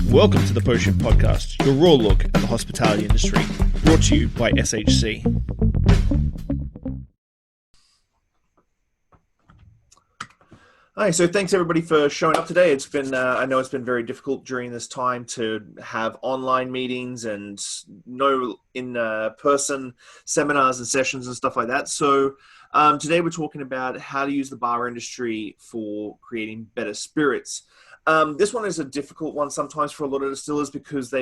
Welcome to the Potion Podcast, your raw look at the hospitality industry, brought to you by SHC. Hi, so thanks everybody for showing up today. It's been, I know it's been very difficult during this time to have online meetings and no in-person seminars and sessions and stuff like that. So today we're talking about how to use the bar industry for creating better spirits. This one is a difficult one sometimes for a lot of distillers because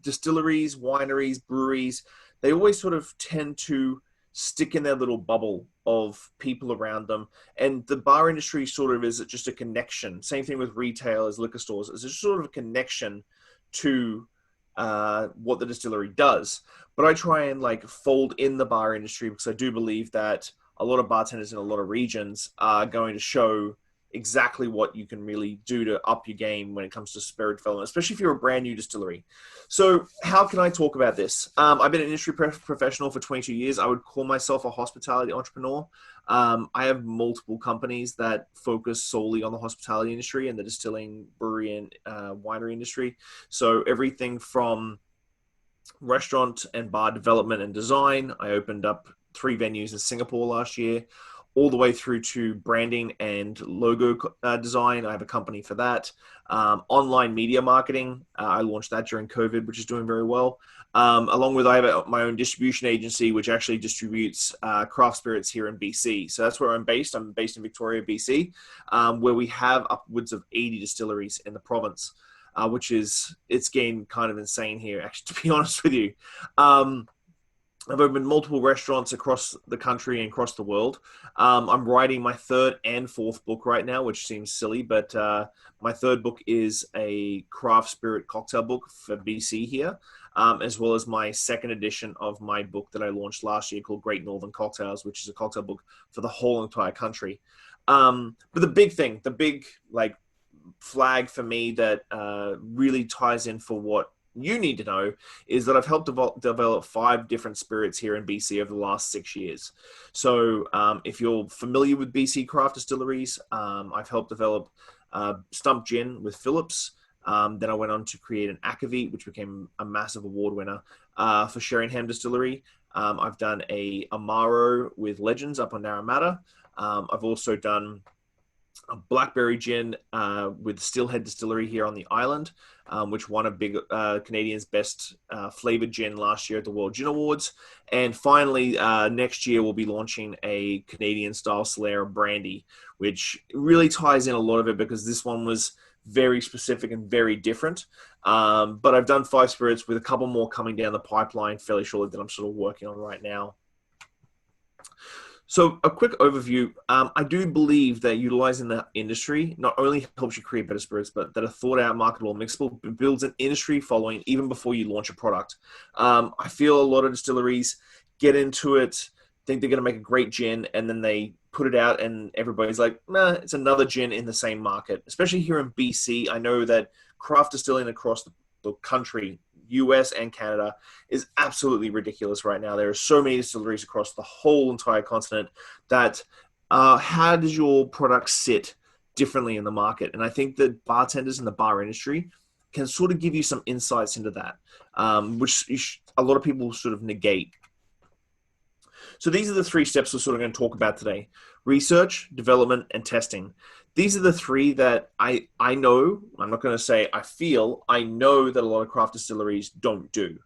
distilleries, wineries, breweries, they always sort of tend to stick in their little bubble of people around them. And the bar industry sort of is just a connection. Same thing with retailers, liquor stores. It's just sort of a connection to what the distillery does. But I try and fold in the bar industry because I do believe that a lot of bartenders in a lot of regions are going to show exactly what you can really do to up your game when it comes to spirit development, especially if you're a brand new distillery. So how can I talk about this? I've been an industry professional for 22 years. I would call myself a hospitality entrepreneur. I have multiple companies that focus solely on the hospitality industry and the distilling, brewery, and winery industry. So everything from restaurant and bar development and design. I opened up 3 venues in Singapore last year, all the way through to branding and logo design. I have a company for that. Online media marketing. I launched that during COVID, which is doing very well. Along with, I have my own distribution agency, which actually distributes craft spirits here in BC. So that's where I'm based. I'm based in Victoria, BC, where we have upwards of 80 distilleries in the province, it's getting kind of insane here, actually, to be honest with you. I've opened multiple restaurants across the country and across the world. I'm writing my 3rd and 4th book right now, which seems silly, but my 3rd book is a craft spirit cocktail book for BC here, as well as my 2nd edition of my book that I launched last year called Great Northern Cocktails, which is a cocktail book for the whole entire country. But the big thing, the big flag for me that really ties in for what you need to know is that I've helped develop 5 different spirits here in BC over the last 6 years. So if you're familiar with BC craft distilleries, I've helped develop Stump Gin with Phillips. Then I went on to create an Akavit, which became a massive award winner for Sheringham Distillery. I've done a Amaro with Legends up on Naramata. I've also done a blackberry gin with Steelhead Distillery here on the island, which won a big Canadian's best flavored gin last year at the World Gin Awards. And finally, next year we'll be launching a Canadian style Solera brandy, which really ties in a lot of it because this one was very specific and very different. But I've done 5 spirits with a couple more coming down the pipeline fairly shortly that I'm sort of working on right now. So a quick overview, I do believe that utilizing the industry not only helps you create better spirits, but that a thought out, marketable, mixable builds an industry following even before you launch a product. I feel a lot of distilleries get into it, think they're going to make a great gin, and then they put it out and everybody's like, nah, it's another gin in the same market. Especially here in BC, I know that craft distilling across the country, US and Canada, is absolutely ridiculous right now. There are so many distilleries across the whole entire continent that how does your product sit differently in the market? And I think that bartenders in the bar industry can sort of give you some insights into that, which a lot of people sort of negate. So these are the 3 steps we're sort of going to talk about today: research, development, and testing. These are the 3 that I know, I'm not going to say I feel, I know that a lot of craft distilleries don't do.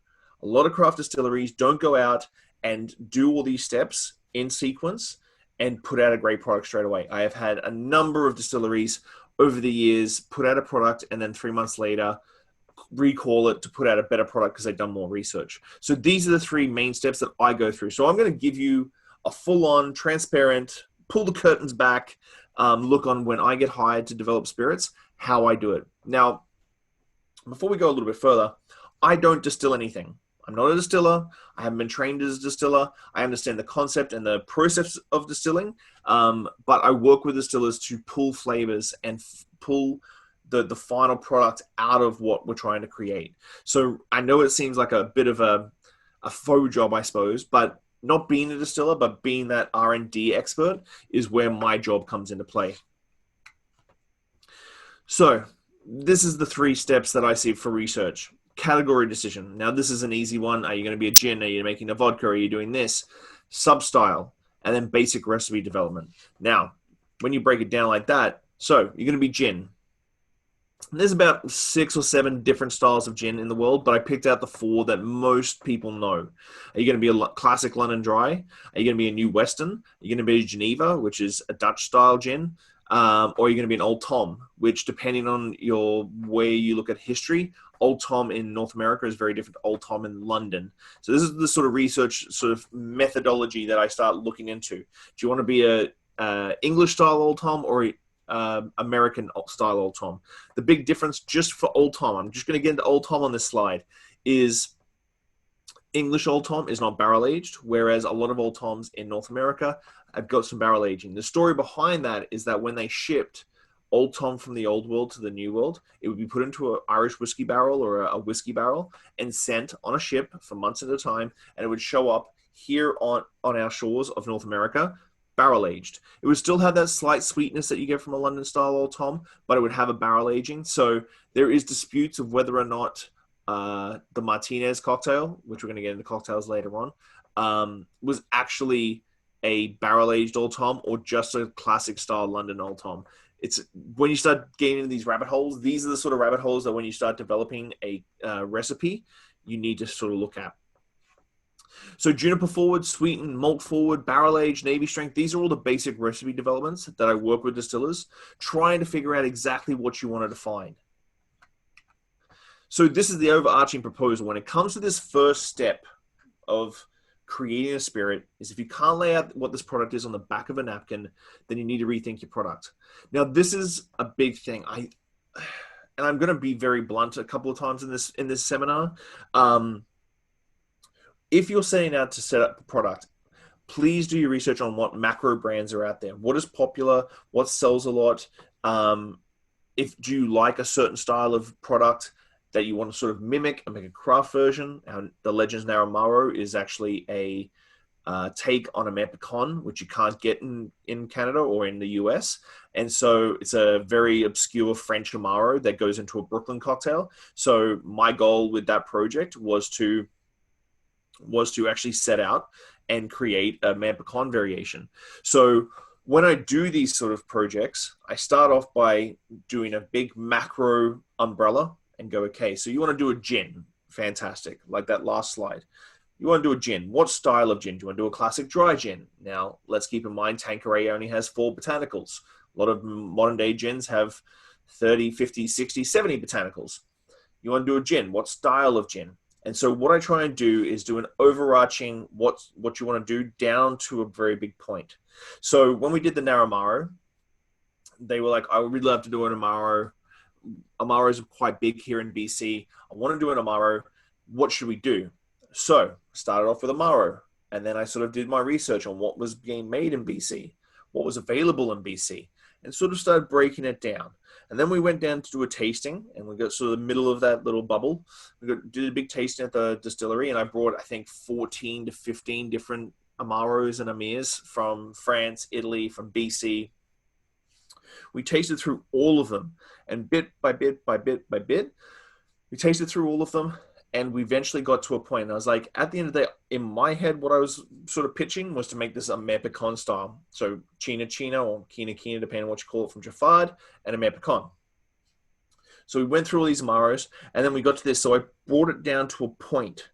A lot of craft distilleries don't go out and do all these steps in sequence and put out a great product straight away. I have had a number of distilleries over the years put out a product and then 3 months later recall it to put out a better product because they've done more research. So these are the 3 main steps that I go through. So I'm going to give you a full-on, transparent, pull the curtains back, look on when I get hired to develop spirits, how I do it. Now, before we go a little bit further, I don't distill anything. I'm not a distiller. I haven't been trained as a distiller. I understand the concept and the process of distilling, but I work with distillers to pull flavors and pull the final product out of what we're trying to create. So I know it seems like a bit of a faux job, I suppose, but not being a distiller, but being that R&D expert is where my job comes into play. So this is the 3 steps that I see for research. Category decision. Now, this is an easy one. Are you going to be a gin? Are you making a vodka? Are you doing this? Sub-style. And then basic recipe development. Now, when you break it down like that, so you're going to be gin. There's about 6 or 7 different styles of gin in the world, but I picked out the 4 that most people know. Are you going to be a classic London Dry? Are you going to be a New Western? Are you going to be a Geneva, which is a Dutch-style gin? Or are you going to be an Old Tom, which, depending on where you look at history, Old Tom in North America is very different to Old Tom in London. So this is the sort of research sort of methodology that I start looking into. Do you want to be a English-style Old Tom or American style Old Tom? The big difference just for Old Tom, I'm just going to get into Old Tom on this slide, is English Old Tom is not barrel aged, whereas a lot of Old Toms in North America have got some barrel aging. The story behind that is that when they shipped Old Tom from the old world to the new world, it would be put into an Irish whiskey barrel or a whiskey barrel and sent on a ship for months at a time, and it would show up here on our shores of North America barrel aged. It would still have that slight sweetness that you get from a London style Old Tom, but it would have a barrel aging. So there is disputes of whether or not the Martinez cocktail, which we're going to get into cocktails later on, was actually a barrel aged Old Tom or just a classic style London Old Tom. It's when you start getting into these rabbit holes, these are the sort of rabbit holes that when you start developing a recipe, you need to sort of look at. So juniper forward, sweetened, malt forward, barrel aged, navy strength. These are all the basic recipe developments that I work with distillers, trying to figure out exactly what you want to define. So this is the overarching proposal. When it comes to this first step of creating a spirit, is if you can't lay out what this product is on the back of a napkin, then you need to rethink your product. Now, this is a big thing. And I'm going to be very blunt a couple of times in this seminar. If you're setting out to set up a product, please do your research on what macro brands are out there. What is popular? What sells a lot? Do you like a certain style of product that you want to sort of mimic and make a craft version? And the Legends Naramaro is actually a take on a Mepicon, which you can't get in Canada or in the US. And so it's a very obscure French Amaro that goes into a Brooklyn cocktail. So my goal with that project was to actually set out and create a Mepicon variation. So when I do these sort of projects, I start off by doing a big macro umbrella and go, okay, so you want to do a gin. Fantastic. Like that last slide. You want to do a gin. What style of gin? Do you want to do a classic dry gin? Now, let's keep in mind Tanqueray only has 4 botanicals. A lot of modern day gins have 30, 50, 60, 70 botanicals. You want to do a gin. What style of gin? And so what I try and do is do an overarching what you want to do down to a very big point. So when we did the Naramaro, they were like, I would really love to do an Amaro. Amaros are quite big here in BC. I want to do an Amaro. What should we do? So I started off with Amaro, and then I sort of did my research on what was being made in BC, what was available in BC, and sort of started breaking it down. And then we went down to do a tasting, and we got sort of the middle of that little bubble. We did a big tasting at the distillery, and I brought, I think, 14 to 15 different Amaros and Amirs from France, Italy, from BC. We tasted through all of them, and bit by bit by bit by bit, we tasted through all of them, and we eventually got to a point. And I was like, at the end of the day, in my head, what I was sort of pitching was to make this a Mepicon style. So China or Kina, depending on what you call it, from Jafard, and a Mepicon. So we went through all these Amaros, and then we got to this. So I brought it down to a point.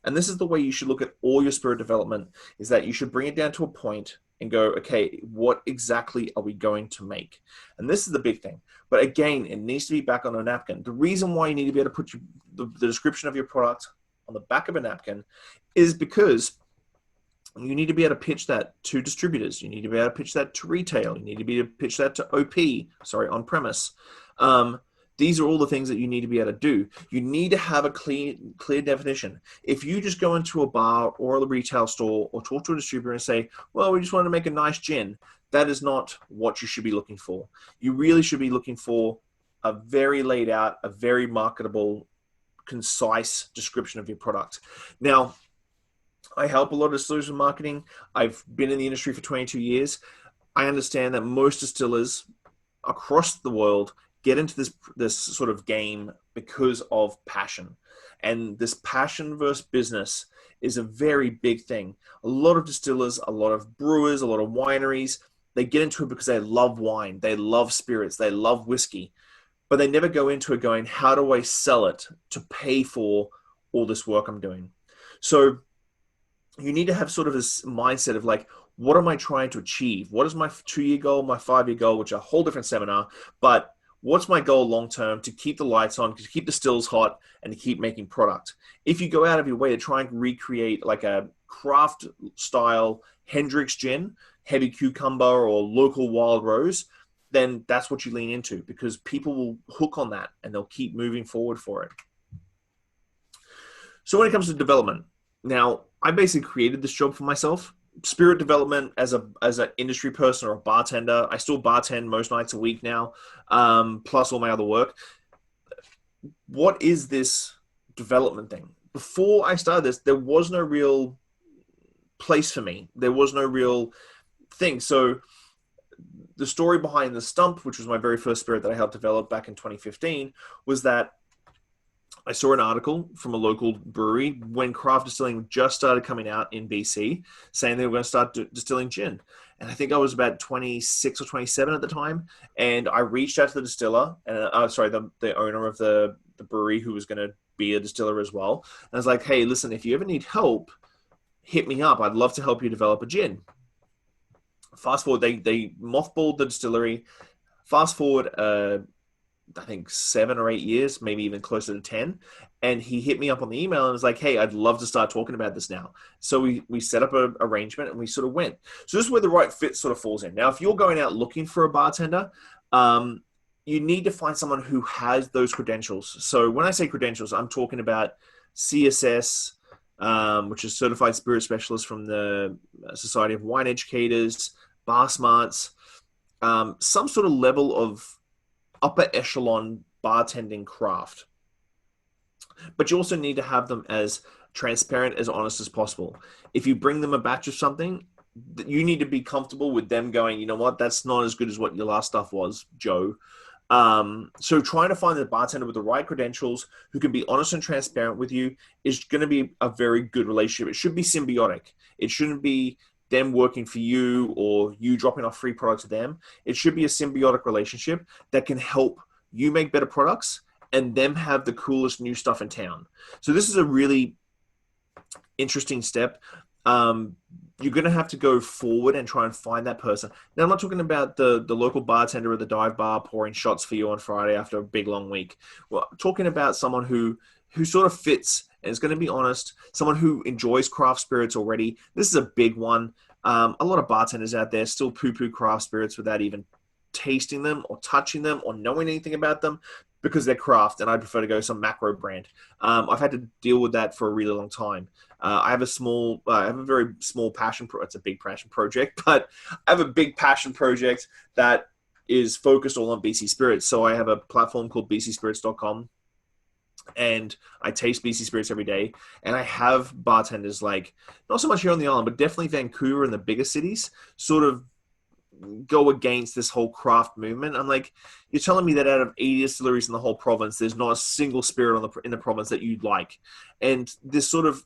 And this is the way you should look at all your spirit development, is that you should bring it down to a point and go, okay, what exactly are we going to make? And this is the big thing. But again, it needs to be back on a napkin. The reason why you need to be able to put the description of your product on the back of a napkin is because you need to be able to pitch that to distributors. You need to be able to pitch that to retail. You need to be able to pitch that to on premise. These are all the things that you need to be able to do. You need to have a clear definition. If you just go into a bar or a retail store or talk to a distributor and say, well, we just want to make a nice gin, that is not what you should be looking for. You really should be looking for a very laid out, a very marketable, concise description of your product. Now, I help a lot of distillers with marketing. I've been in the industry for 22 years. I understand that most distillers across the world get into this sort of game because of passion. And this passion versus business is a very big thing. A lot of distillers, a lot of brewers, a lot of wineries, they get into it because they love wine, they love spirits, they love whiskey, but they never go into it going, how do I sell it to pay for all this work I'm doing? So you need to have sort of this mindset of like, what am I trying to achieve? What is my 2-year goal, my 5-year goal, which are a whole different seminar, but what's my goal long-term to keep the lights on, to keep the stills hot, and to keep making product? If you go out of your way to try and recreate like a craft style Hendrick's gin, heavy cucumber or local wild rose, then that's what you lean into, because people will hook on that and they'll keep moving forward for it. So when it comes to development, now I basically created this job for myself. Spirit development as an industry person or a bartender. I still bartend most nights a week now, plus all my other work. What is this development thing? Before I started this, there was no real place for me. There was no real thing. So the story behind the Stump, which was my very first spirit that I helped develop back in 2015, was that I saw an article from a local brewery when craft distilling just started coming out in BC, saying they were going to start distilling gin. And I think I was about 26 or 27 at the time. And I reached out to the distiller, and the owner of the brewery, who was going to be a distiller as well. And I was like, hey, listen, if you ever need help, hit me up. I'd love to help you develop a gin. Fast forward, they mothballed the distillery. Fast forward, I think 7 or 8 years, maybe even closer to 10. And he hit me up on the email and was like, hey, I'd love to start talking about this now. So we set up an arrangement and we sort of went. So this is where the right fit sort of falls in. Now, if you're going out looking for a bartender, you need to find someone who has those credentials. So when I say credentials, I'm talking about CSS, which is Certified Spirit Specialist from the Society of Wine Educators, Bar Smarts, some sort of level of upper echelon bartending craft. But you also need to have them as transparent, as honest as possible. If you bring them a batch of something, you need to be comfortable with them going, you know what, that's not as good as what your last stuff was, Joe. So trying to find the bartender with the right credentials who can be honest and transparent with you is going to be a very good relationship. It should be symbiotic. It shouldn't be them working for you or you dropping off free products to them. It should be a symbiotic relationship that can help you make better products and them have the coolest new stuff in town. So this is a really interesting step. You're going to have to go forward and try and find that person. Now, I'm not talking about the local bartender at the dive bar pouring shots for you on Friday after a big, long week. Well, I'm talking about someone who sort of fits and is going to be honest, someone who enjoys craft spirits already. This is a big one. A lot of bartenders out there still poo-poo craft spirits without even tasting them or touching them or knowing anything about them because they're craft, and I prefer to go some macro brand. I've had to deal with that for a really long time. I have a very small passion. It's a big passion project, but I have a big passion project that is focused all on BC Spirits. So I have a platform called bcspirits.com, and I taste BC Spirits every day. And I have bartenders like, not so much here on the island, but definitely Vancouver and the bigger cities, sort of go against this whole craft movement. I'm like, you're telling me that out of 80 distilleries in the whole province, there's not a single spirit in the province that you'd like. And this sort of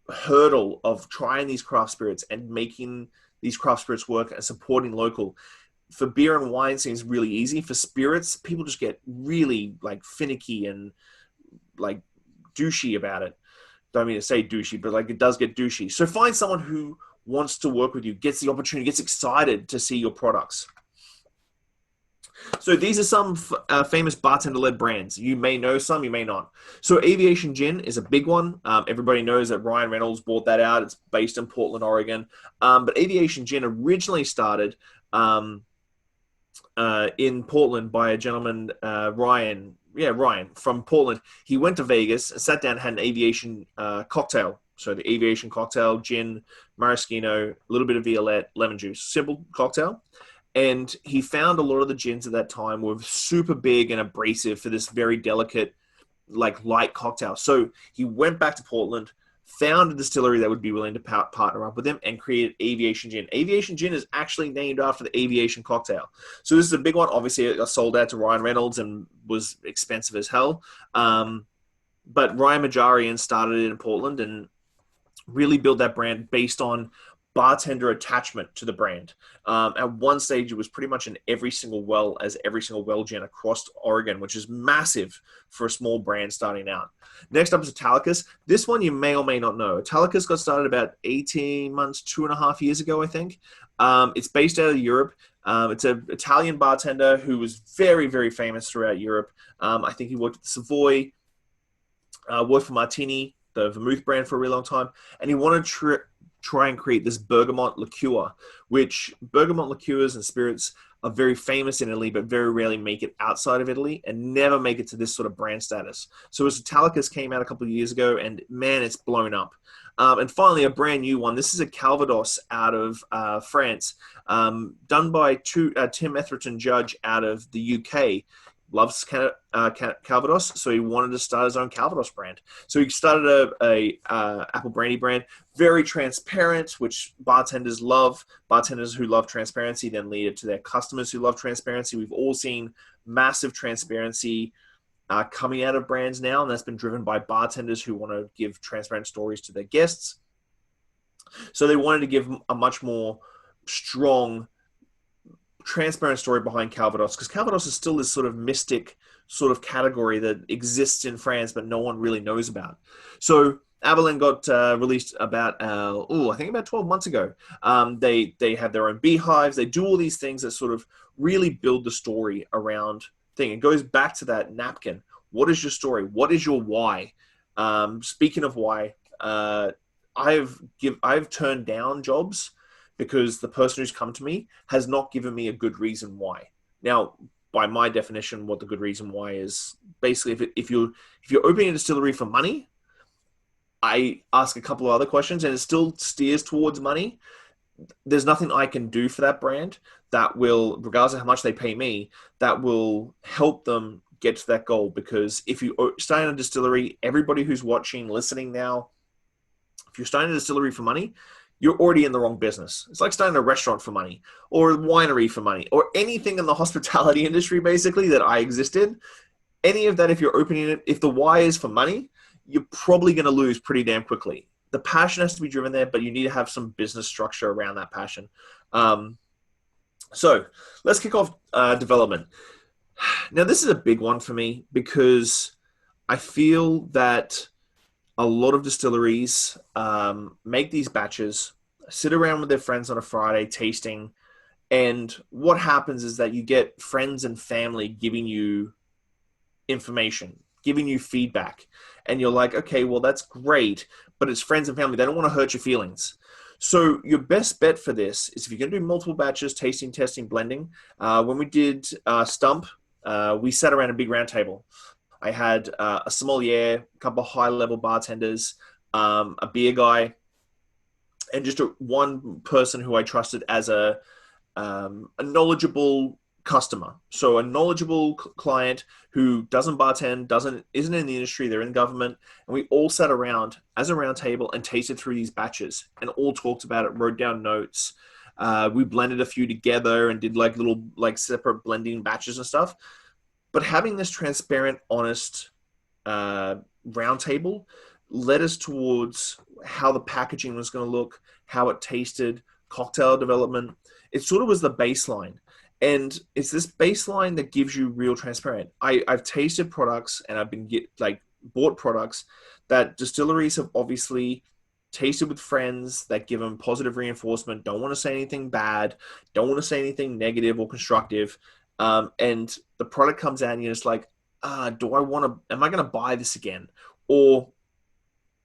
hurdle of trying these craft spirits and making these craft spirits work and supporting local. For beer and wine seems really easy. For spirits, people just get really like finicky and like douchey about it. Don't mean to say douchey, but like it does get douchey. So find someone who wants to work with you, gets the opportunity, gets excited to see your products. So these are some famous bartender-led brands. You may know some, you may not. So Aviation Gin is a big one. Everybody knows that Ryan Reynolds bought that out. It's based in Portland, Oregon. But Aviation Gin originally started in Portland by a gentleman, Ryan from Portland. He went to Vegas, sat down, had an aviation cocktail. So the aviation cocktail, gin, maraschino, a little bit of violette, lemon juice, simple cocktail. And he found a lot of the gins at that time were super big and abrasive for this very delicate, like light cocktail. So he went back to Portland, found a distillery that would be willing to partner up with them, and created Aviation Gin. Aviation Gin is actually named after the aviation cocktail. So this is a big one. Obviously, it got sold out to Ryan Reynolds and was expensive as hell. But Ryan Majarian started it in Portland and really build that brand based on bartender attachment to the brand. At one stage, it was pretty much in every single well gin across Oregon, which is massive for a small brand starting out. Next up is Italicus. This one you may or may not know. Italicus got started about 18 months, 2.5 years ago, I think. It's based out of Europe. It's an Italian bartender who was very, very famous throughout Europe. I think he worked at the Savoy, worked for Martini, the vermouth brand, for a really long time, and he wanted to try and create this bergamot liqueur, which bergamot liqueurs and spirits are very famous in Italy, but very rarely make it outside of Italy and never make it to this sort of brand status. So as Italicus came out a couple of years ago, and man, it's blown up. And finally, a brand new one. This is a Calvados out of France, done by Tim Etherington Judge out of the UK. Loves Calvados, so he wanted to start his own Calvados brand. So he started a apple brandy brand, very transparent, which bartenders love. Bartenders who love transparency then lead it to their customers who love transparency. We've all seen massive transparency coming out of brands now, and that's been driven by bartenders who want to give transparent stories to their guests. So they wanted to give a much more strong, transparent story behind Calvados, because Calvados is still this sort of mystic sort of category that exists in France, but no one really knows about. So Abilene got released about, I think about 12 months ago. They have their own beehives. They do all these things that sort of really build the story around thing. It goes back to that napkin. What is your story? What is your why? Speaking of why, I've turned down jobs because the person who's come to me has not given me a good reason why. Now, by my definition, what the good reason why is, basically, if you're opening a distillery for money, I ask a couple of other questions and it still steers towards money. There's nothing I can do for that brand that will, regardless of how much they pay me, that will help them get to that goal. Because if you start a distillery, everybody who's watching, listening now, if you're starting a distillery for money, you're already in the wrong business. It's like starting a restaurant for money, or a winery for money, or anything in the hospitality industry, basically, that I exist in. Any of that, if you're opening it, if the why is for money, you're probably going to lose pretty damn quickly. The passion has to be driven there, but you need to have some business structure around that passion. So let's kick off development. Now, this is a big one for me because I feel that a lot of distilleries make these batches, sit around with their friends on a Friday tasting, and what happens is that you get friends and family giving you information, giving you feedback, and you're like, okay, well, that's great, but it's friends and family. They don't want to hurt your feelings. So your best bet for this is if you're going to do multiple batches, tasting, testing, blending. When we did Stump, we sat around a big round table. I had a sommelier, a couple of high-level bartenders, a beer guy, and just one person who I trusted as a knowledgeable customer. So a knowledgeable client who doesn't bartend, isn't in the industry, they're in government, and we all sat around as a round table and tasted through these batches and all talked about it, wrote down notes. We blended a few together and did little separate blending batches and stuff. But having this transparent, honest roundtable led us towards how the packaging was going to look, how it tasted, cocktail development. It sort of was the baseline. And it's this baseline that gives you real transparent. I've tasted products and I've been bought products that distilleries have obviously tasted with friends that give them positive reinforcement, don't want to say anything bad, don't want to say anything negative or constructive. And the product comes out and you're just like, am I going to buy this again? Or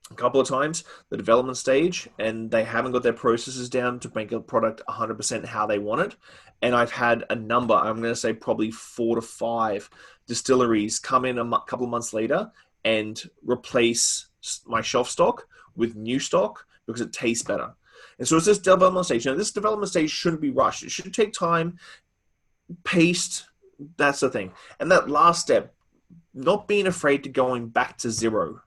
a couple of times, the development stage, and they haven't got their processes down to make a product 100% how they want it. And I've had a number, I'm going to say probably 4 to 5 distilleries come in a couple of months later and replace my shelf stock with new stock because it tastes better. And so it's this development stage. Now, this development stage shouldn't be rushed. It should take time. Paced, that's the thing. And that last step, not being afraid to going back to zero.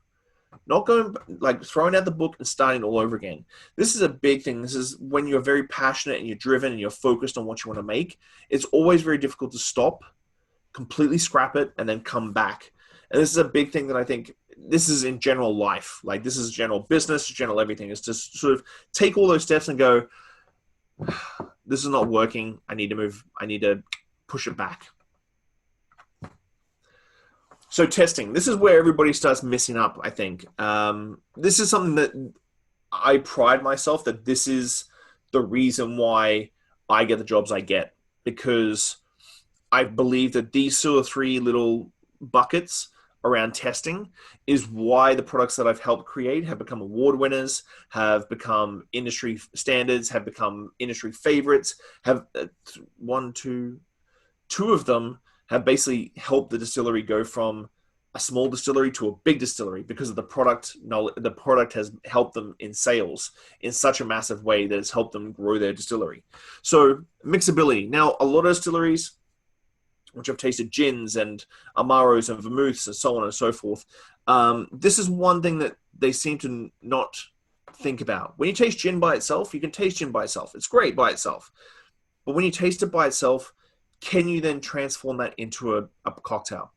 not going like throwing out the book and starting all over again. This is a big thing. This is when you're very passionate and you're driven and you're focused on what you want to make. It's always very difficult to stop, completely scrap it, and then come back. And this is a big thing that I think this is in general life. Like this is general business, general everything, is to sort of take all those steps and go, this is not working. I need to move. I need to push it back. So testing, this is where everybody starts messing up, I think. This is something that I pride myself that this is the reason why I get the jobs I get, because I believe that these sort of three little buckets around testing is why the products that I've helped create have become award winners, have become industry standards, have become industry favorites, have two of them have basically helped the distillery go from a small distillery to a big distillery because of the product. The product has helped them in sales in such a massive way that it's helped them grow their distillery. So mixability. Now, a lot of distilleries, which I've tasted gins and amaros and vermouths and so on and so forth, this is one thing that they seem to not think about. When you taste gin by itself, you can taste gin by itself. It's great by itself. But when you taste it by itself, can you then transform that into a cocktail?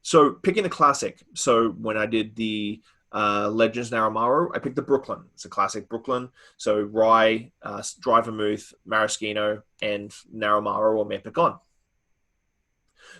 So picking a classic. So when I did the Legends Naramaro, I picked the Brooklyn. It's a classic Brooklyn. So rye, dry vermouth, maraschino, and Naramaro or Mepican.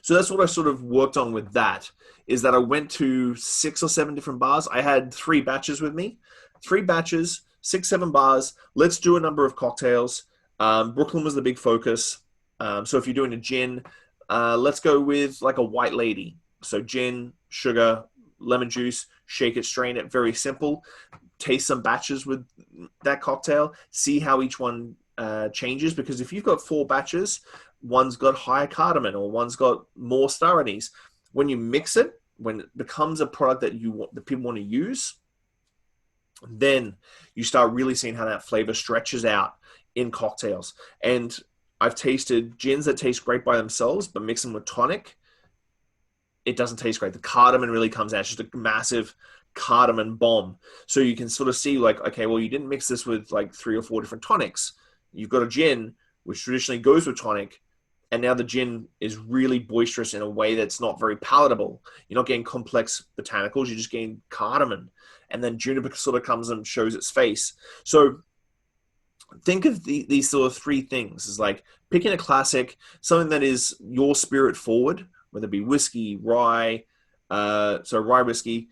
So that's what I sort of worked on with that, is that I went to 6 or 7 different bars. I had 3 batches with me. 3 batches, 6, 7 bars. Let's do a number of cocktails. Brooklyn was the big focus. So if you're doing a gin, let's go with like a white lady. So gin, sugar, lemon juice, shake it, strain it. Very simple. Taste some batches with that cocktail. See how each one changes. Because if you've got 4 batches, one's got higher cardamom or one's got more star anise. When you mix it, when it becomes a product that people want to use, then you start really seeing how that flavor stretches out in cocktails. And I've tasted gins that taste great by themselves, but mix them with tonic, it doesn't taste great. The cardamom really comes out. It's just a massive cardamom bomb. So you can sort of see like, okay, well, you didn't mix this with like 3 or 4 different tonics. You've got a gin, which traditionally goes with tonic, and now the gin is really boisterous in a way that's not very palatable. You're not getting complex botanicals. You're just getting cardamom. And then juniper sort of comes and shows its face. So think of these sort of 3 things as like picking a classic, something that is your spirit forward, whether it be whiskey, rye, rye whiskey,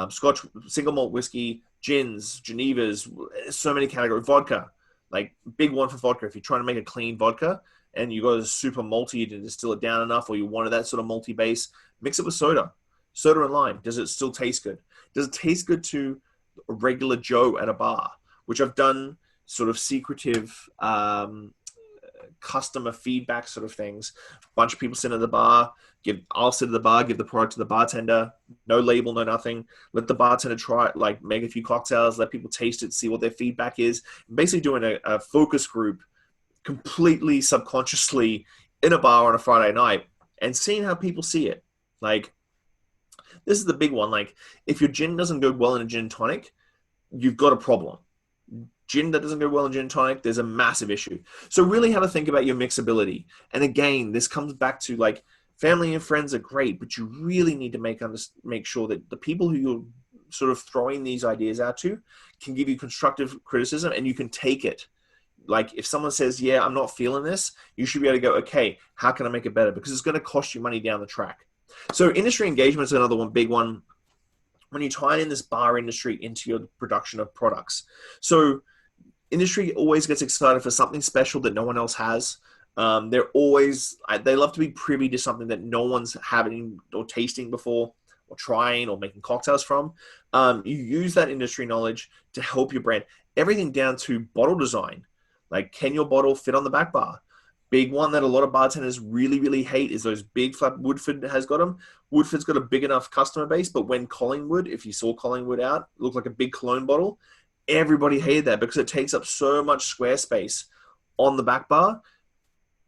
Scotch single malt whiskey, gins, Genevas, so many categories, vodka, like big one for vodka. If you're trying to make a clean vodka and you got a super malty to distill it down enough, or you wanted that sort of malty base, mix it with soda and lime. Does it still taste good? Does it taste good to a regular Joe at a bar, which I've done sort of secretive customer feedback sort of things. A bunch of people sit at the bar, I'll sit at the bar, give the product to the bartender, no label, no nothing. Let the bartender try it, like make a few cocktails, let people taste it, see what their feedback is. Basically doing a focus group completely subconsciously in a bar on a Friday night and seeing how people see it. Like, this is the big one. Like, if your gin doesn't go well in a gin and tonic, you've got a problem. Gin that doesn't go well in gin and tonic, there's a massive issue. So really have to think about your mixability. And again, this comes back to like family and friends are great, but you really need to make sure that the people who you're sort of throwing these ideas out to can give you constructive criticism and you can take it. Like if someone says, yeah, I'm not feeling this, you should be able to go, okay, how can I make it better? Because it's going to cost you money down the track. So industry engagement is another one, big one. When you tie in this bar industry into your production of products. So industry always gets excited for something special that no one else has. They love to be privy to something that no one's having or tasting before or trying or making cocktails from. You use that industry knowledge to help your brand. Everything down to bottle design. Like, can your bottle fit on the back bar? Big one that a lot of bartenders really, really hate is those big flap. Woodford has got them. Woodford's got a big enough customer base, but when Collingwood, if you saw Collingwood out, it looked like a big cologne bottle. Everybody hated that because it takes up so much square space on the back bar.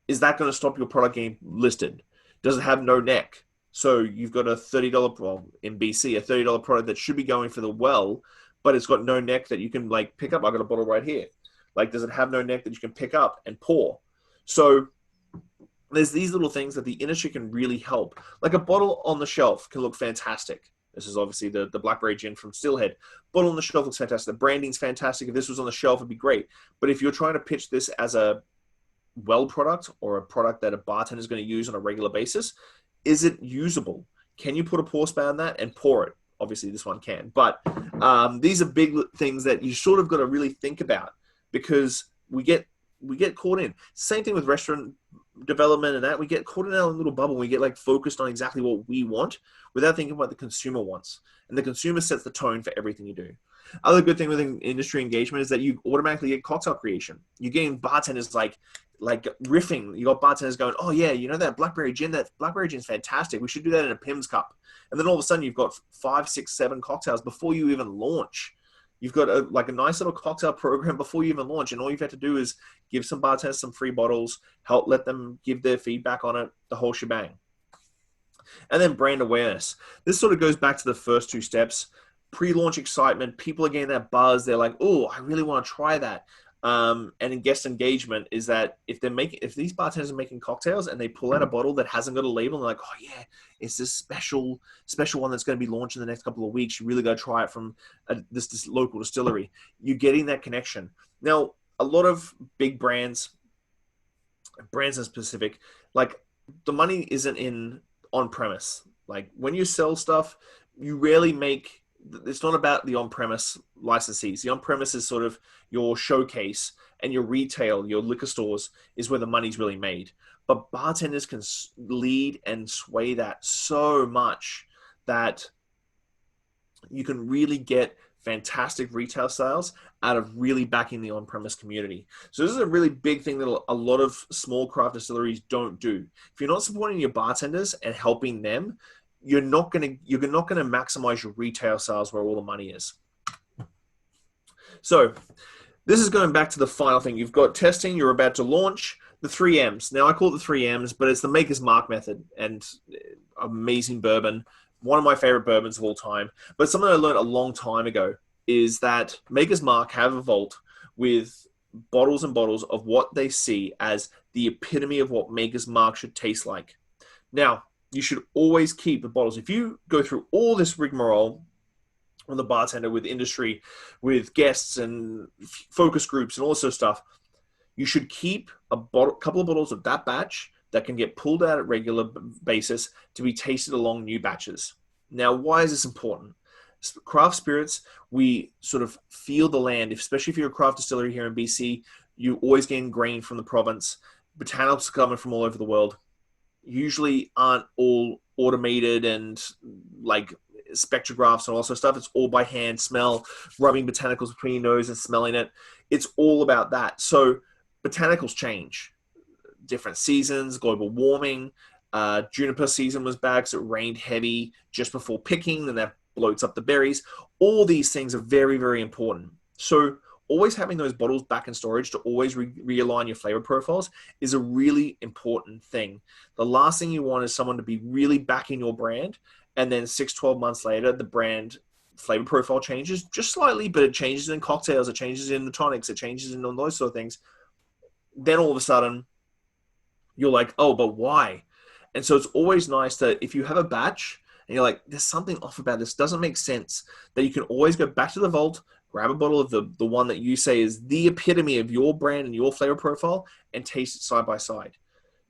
Is that going to stop your product getting listed? Does it have no neck? So you've got a $30, well, in BC, a $30 product that should be going for the well, but it's got no neck that you can like pick up. I got a bottle right here. Like, does it have no neck that you can pick up and pour? So there's these little things that the industry can really help. Like a bottle on the shelf can look fantastic. This is obviously the Blackberry Gin from Steelhead. Bottle on the shelf looks fantastic. The branding's fantastic. If this was on the shelf, it'd be great. But if you're trying to pitch this as a well product or a product that a bartender is going to use on a regular basis, is it usable? Can you put a pour spout on that and pour it? Obviously, this one can. But these are big things that you sort of got to really think about, because we get caught in. Same thing with restaurant development and that. We get caught in our little bubble. We get like focused on exactly what we want without thinking what the consumer wants. And the consumer sets the tone for everything you do. Other good thing with industry engagement is that you automatically get cocktail creation. You're getting bartenders like riffing. You got bartenders going, oh yeah, you know that Blackberry Gin is fantastic. We should do that in a Pim's cup. And then all of a sudden you've got 5, 6, 7 cocktails before you even launch. You've got a nice little cocktail program before you even launch, and all you've had to do is give some bartenders some free bottles, let them give their feedback on it, the whole shebang. And then brand awareness. This sort of goes back to the first 2 steps. Pre-launch excitement, people are getting that buzz. They're like, oh, I really want to try that. And in guest engagement is that if these bartenders are making cocktails and they pull out a bottle that hasn't got a label, and they're like, oh yeah, it's this special one that's going to be launched in the next couple of weeks. You really got to try it from this local distillery. You're getting that connection. Now, a lot of big brands in specific, like the money isn't in on premise. Like when you sell stuff, you rarely make. It's not about the on-premise licensees. The on-premise is sort of your showcase, and your retail, your liquor stores, is where the money's really made. But bartenders can lead and sway that so much that you can really get fantastic retail sales out of really backing the on-premise community. So this is a really big thing that a lot of small craft distilleries don't do. If you're not supporting your bartenders and helping them, you're not going to maximize your retail sales where all the money is. So this is going back to the final thing. You've got testing, you're about to launch, the 3 M's. Now I call it the 3 M's, but it's the Maker's Mark method, and amazing bourbon. One of my favorite bourbons of all time. But something I learned a long time ago is that Maker's Mark have a vault with bottles and bottles of what they see as the epitome of what Maker's Mark should taste like. Now, you should always keep the bottles. If you go through all this rigmarole on the bartender with industry, with guests and focus groups and all this sort of stuff, you should keep a couple of bottles of that batch that can get pulled out at regular basis to be tasted along new batches. Now, why is this important? Craft spirits, we sort of feel the land, especially if you're a craft distillery here in BC, you always get grain from the province. Botanicals coming from all over the world. Usually aren't all automated and like spectrographs and all sorts of stuff. It's all by hand, smell, rubbing botanicals between your nose and smelling it. It's all about that. So botanicals change. Different seasons, global warming. Juniper season was bad because it rained heavy just before picking, and that bloats up the berries. All these things are very, very important. So always having those bottles back in storage to always realign your flavor profiles is a really important thing. The last thing you want is someone to be really backing your brand, and then 6-12 months later, the brand flavor profile changes just slightly, but it changes in cocktails, it changes in the tonics, it changes in all those sort of things. Then all of a sudden, you're like, oh, but why? And so it's always nice that if you have a batch and you're like, there's something off about this, doesn't make sense, that you can always go back to the vault, grab a bottle of the one that you say is the epitome of your brand and your flavor profile, and taste it side by side.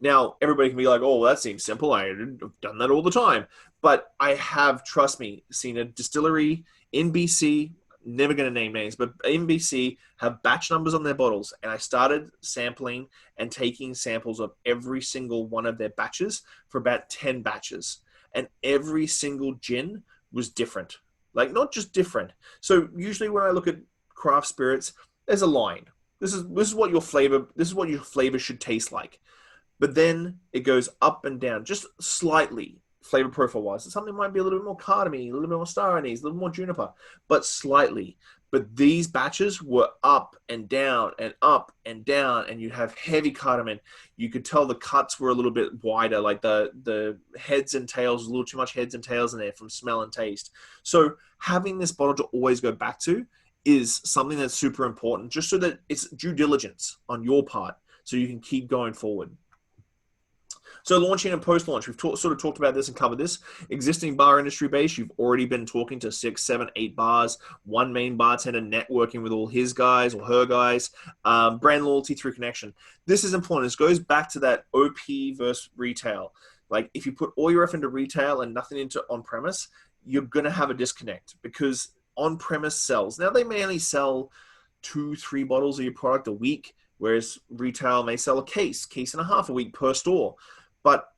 Now, everybody can be like, oh, well, that seems simple. I've done that all the time. But I have, trust me, seen a distillery in BC, never going to name names, but in BC, have batch numbers on their bottles. And I started sampling and taking samples of every single one of their batches for about 10 batches. And every single gin was different. Like, not just different. So usually when I look at craft spirits, there's a line. This is what your flavor should taste like. But then it goes up and down just slightly. flavor profile wise. Something might be a little bit more cardamom, a little bit more star anise, a little more juniper, but slightly. But these batches were up and down and up and down, and you have heavy cardamom. You could tell the cuts were a little bit wider, like the heads and tails, a little too much heads and tails in there from smell and taste. So having this bottle to always go back to is something that's super important, just so that it's due diligence on your part, so you can keep going forward. So launching and post-launch, we've sort of talked about this and covered this. Existing bar industry base, you've already been talking to 6, 7, 8 bars, one main bartender networking with all his guys or her guys, brand loyalty through connection. This is important. This goes back to that OP versus retail. Like if you put all your effort into retail and nothing into on-premise, you're going to have a disconnect, because on-premise sells. Now they may only sell 2, 3 bottles of your product a week, whereas retail may sell a case and a half a week per store. But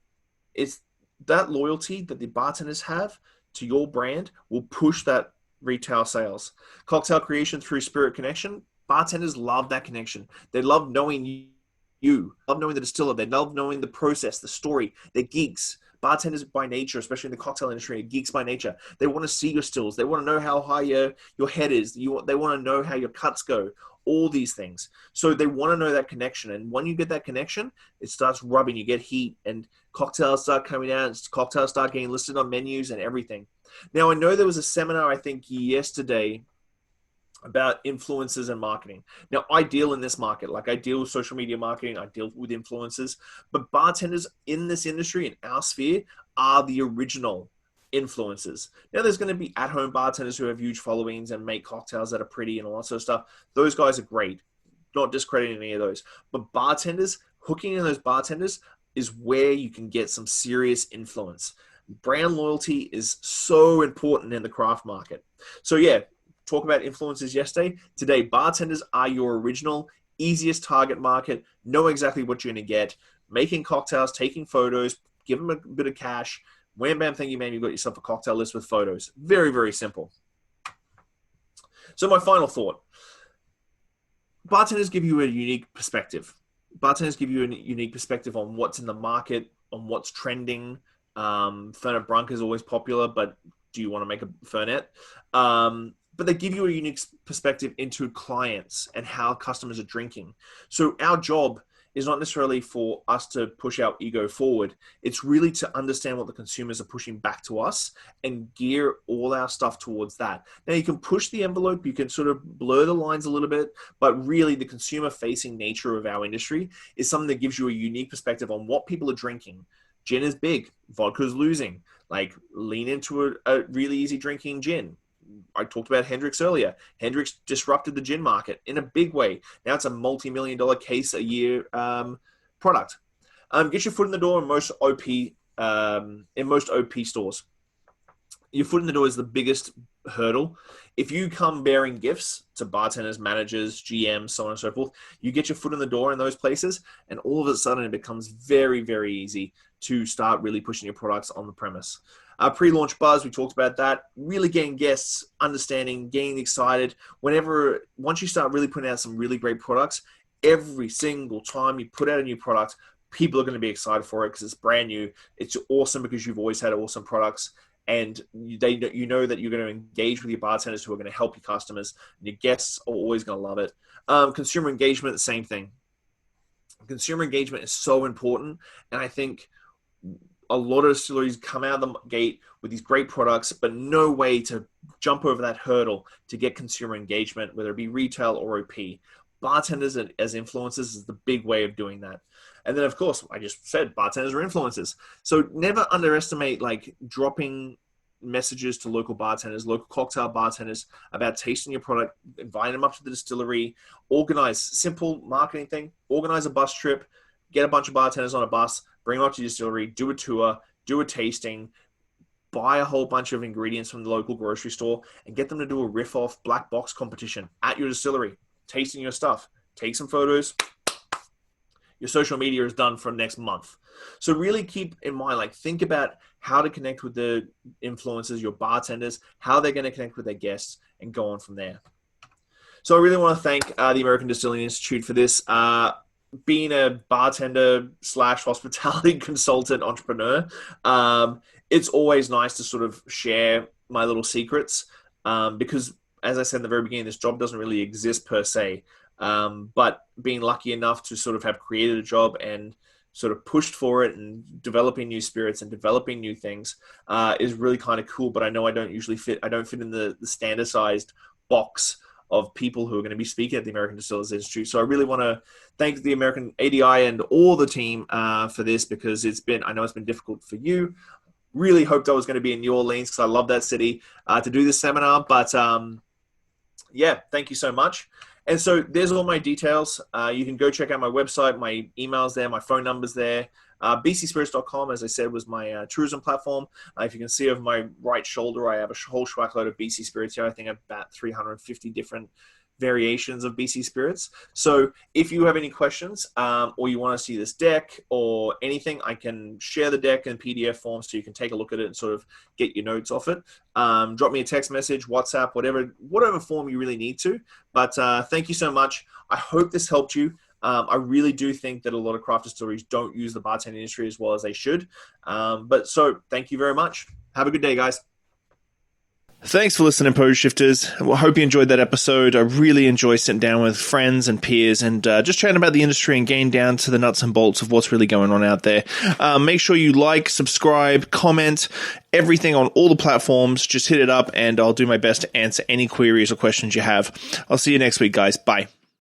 it's that loyalty that the bartenders have to your brand will push that retail sales. Cocktail creation through spirit connection. Bartenders love that connection. They love knowing you, love knowing the distiller. They love knowing the process, the story. They're geeks. Bartenders by nature, especially in the cocktail industry, are geeks by nature. They want to see your stills. They want to know how high your head is. They want to know how your cuts go. All these things. So they want to know that connection. And when you get that connection, it starts rubbing. You get heat, and cocktails start coming out. Cocktails start getting listed on menus and everything. Now, I know there was a seminar, I think, yesterday about influencers and marketing. Now, I deal in this market. Like, I deal with social media marketing. I deal with influencers. But bartenders in this industry, in our sphere, are the original influencers. Now, there's going to be at-home bartenders who have huge followings and make cocktails that are pretty and all that sort of stuff. Those guys are great. Not discrediting any of those. But bartenders, hooking in those bartenders is where you can get some serious influence. Brand loyalty is so important in the craft market. So yeah, talk about influencers yesterday. Today, bartenders are your original, easiest target market. Know exactly what you're going to get. Making cocktails, taking photos, give them a bit of cash. Wham, bam, thank you, man. You've got yourself a cocktail list with photos. Very, very simple. So my final thought. Bartenders give you a unique perspective. Bartenders give you a unique perspective on what's in the market, on what's trending. Fernet Branca is always popular, but do you want to make a Fernet? But they give you a unique perspective into clients and how customers are drinking. So our job is not necessarily for us to push our ego forward. It's really to understand what the consumers are pushing back to us and gear all our stuff towards that. Now, you can push the envelope, you can sort of blur the lines a little bit, but really the consumer-facing nature of our industry is something that gives you a unique perspective on what people are drinking. Gin is big, vodka's losing. Like, lean into a really easy drinking gin. I talked about Hendrick's earlier. Hendrick's disrupted the gin market in a big way. Now it's a multi-million-dollar case a year product. Get your foot in the door in most OP stores. Your foot in the door is the biggest hurdle. If you come bearing gifts to bartenders, managers, GMs, so on and so forth, you get your foot in the door in those places, and all of a sudden it becomes very, very easy to start really pushing your products on the premise. Pre-launch buzz, we talked about that. Really getting guests, understanding, getting excited. Once you start really putting out some really great products, every single time you put out a new product, people are going to be excited for it because it's brand new. It's awesome because you've always had awesome products. And you know that you're going to engage with your bartenders who are going to help your customers. And your guests are always going to love it. Consumer engagement, the same thing. Consumer engagement is so important. And I think a lot of distilleries come out of the gate with these great products, but no way to jump over that hurdle to get consumer engagement, whether it be retail or OP. Bartenders as influencers is the big way of doing that. And then, of course, I just said bartenders are influencers. So never underestimate like dropping messages to local bartenders, local cocktail bartenders about tasting your product, inviting them up to the distillery, organize simple marketing thing, organize a bus trip, get a bunch of bartenders on a bus, bring them up to the distillery, do a tour, do a tasting, buy a whole bunch of ingredients from the local grocery store, and get them to do a riff-off black box competition at your distillery, tasting your stuff. Take some photos. Your social media is done for next month. So really keep in mind, like, think about how to connect with the influencers, your bartenders, how they're going to connect with their guests, and go on from there. So I really want to thank the American Distillers Institute for this. Being a bartender / hospitality consultant entrepreneur, it's always nice to sort of share my little secrets, because, as I said in the very beginning, this job doesn't really exist per se. But being lucky enough to sort of have created a job and sort of pushed for it and developing new spirits and developing new things is really kind of cool. But I know I don't fit in the standardized box of people who are going to be speaking at the American Distillers Institute. So I really want to thank the American ADI and all the team for this, because I know it's been difficult for you. Really hoped I was going to be in New Orleans because I love that city to do this seminar. But yeah, thank you so much. And so there's all my details. You can go check out my website, my email's there, my phone number's there. bcspirits.com, as I said, was my tourism platform. If you can see over my right shoulder, I have a whole schwackload of BC Spirits here. I think about 350 different variations of BC Spirits. So if you have any questions or you want to see this deck or anything, I can share the deck in PDF form so you can take a look at it and sort of get your notes off it. Drop me a text message, WhatsApp, whatever form you really need to. But thank you so much. I hope this helped you. I really do think that a lot of craft distilleries don't use the bartending industry as well as they should. So thank you very much. Have a good day, guys. Thanks for listening, Pose Shifters. I hope you enjoyed that episode. I really enjoy sitting down with friends and peers and just chatting about the industry and getting down to the nuts and bolts of what's really going on out there. Make sure you like, subscribe, comment, everything on all the platforms. Just hit it up and I'll do my best to answer any queries or questions you have. I'll see you next week, guys. Bye.